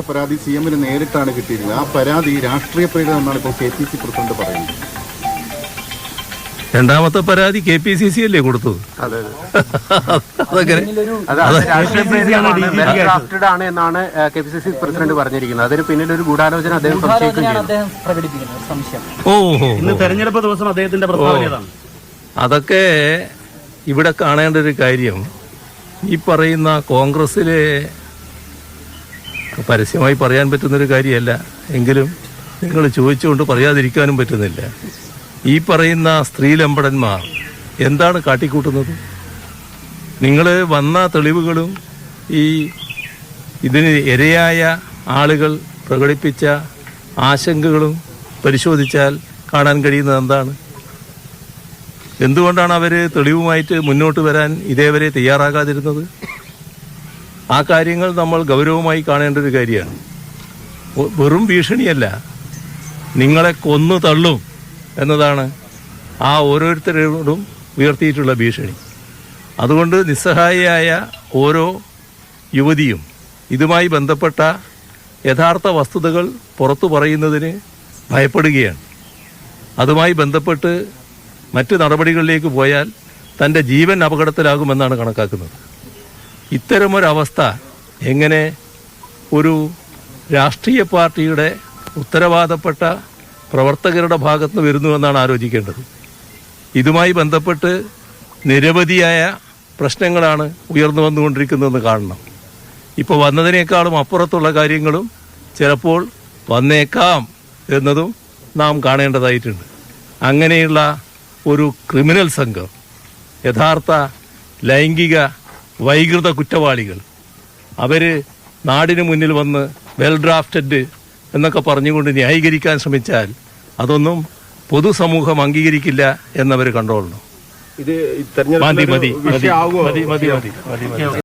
പരാതി CM-ന് നേരിട്ടാണ് കിട്ടിയിരുന്നത്. ആ പരാതി രാഷ്ട്രീയ പ്രേരിതം എന്നാണ് ഇപ്പോൾ KPCC പ്രസിഡന്റ് പറയുന്നത്. രണ്ടാമത്തെ പരാതി KPCC അല്ലേ കൊടുത്തത്? എന്നാണ് KPCC പ്രസിഡന്റ് പറഞ്ഞിരിക്കുന്നത്. അതിന് പിന്നിൽ ഒരു ഗൂഢാലോചന അദ്ദേഹം തെരഞ്ഞെടുപ്പ് ദിവസം അദ്ദേഹത്തിന്റെ പ്രസ്താവന. അതൊക്കെ ഇവിടെ കാണേണ്ട ഒരു കാര്യം, ഈ പറയുന്ന കോൺഗ്രസിലെ പരസ്യമായി പറയാൻ പറ്റുന്നൊരു കാര്യമല്ല, എങ്കിലും നിങ്ങൾ ചോദിച്ചുകൊണ്ട് പറയാതിരിക്കാനും പറ്റുന്നില്ല. ഈ പറയുന്ന സ്ത്രീലമ്പടന്മാർ എന്താണ് കാട്ടിക്കൂട്ടുന്നത്? നിങ്ങൾ വന്ന തെളിവുകളും ഇതിന് ഇരയായ ആളുകൾ പ്രകടിപ്പിച്ച ആശങ്കകളും പരിശോധിച്ചാൽ കാണാൻ കഴിയുന്നത് എന്താണ്? എന്തുകൊണ്ടാണ് അവർ തെളിവുമായിട്ട് മുന്നോട്ട് വരാൻ ഇതേവരെ തയ്യാറാകാതിരുന്നത്? ആ കാര്യങ്ങൾ നമ്മൾ ഗൗരവമായി കാണേണ്ട ഒരു കാര്യമാണ്. വെറും ഭീഷണിയല്ല, നിങ്ങളെ കൊന്നു തള്ളും എന്നതാണ് ആ ഓരോരുത്തരോടും ഉയർത്തിയിട്ടുള്ള ഭീഷണി. അതുകൊണ്ട് നിസ്സഹായിയായ ഓരോ യുവതിയും ഇതുമായി ബന്ധപ്പെട്ട യഥാർത്ഥ വസ്തുതകൾ പുറത്തു പറയുന്നതിന് ഭയപ്പെടുകയാണ്. അതുമായി ബന്ധപ്പെട്ട് മറ്റ് നടപടികളിലേക്ക് പോയാൽ തൻ്റെ ജീവൻ അപകടത്തിലാകുമെന്നാണ് കണക്കാക്കുന്നത്. ഇത്തരമൊരവസ്ഥ എങ്ങനെ ഒരു രാഷ്ട്രീയ പാർട്ടിയുടെ ഉത്തരവാദപ്പെട്ട പ്രവർത്തകരുടെ ഭാഗത്ത് നിന്ന് വരുന്നുവെന്നാണ് ആലോചിക്കേണ്ടത്. ഇതുമായി ബന്ധപ്പെട്ട് നിരവധിയായ പ്രശ്നങ്ങളാണ് ഉയർന്നു വന്നുകൊണ്ടിരിക്കുന്നതെന്ന് കാണണം. ഇപ്പോൾ വന്നതിനേക്കാളും അപ്പുറത്തുള്ള കാര്യങ്ങളും ചിലപ്പോൾ വന്നേക്കാം എന്നതും നാം കാണേണ്ടതായിട്ടുണ്ട്. അങ്ങനെയുള്ള ഒരു ക്രിമിനൽ സംഘം, യഥാർത്ഥ ലൈംഗിക വൈകൃത കുറ്റവാളികൾ, അവർ നാടിന് മുന്നിൽ വന്ന് വെൽ ഡ്രാഫ്റ്റഡ് എന്നൊക്കെ പറഞ്ഞുകൊണ്ട് ന്യായീകരിക്കാൻ ശ്രമിച്ചാൽ അതൊന്നും പൊതുസമൂഹം അംഗീകരിക്കില്ല എന്നവർ കണ്ടോളണം. ഇത്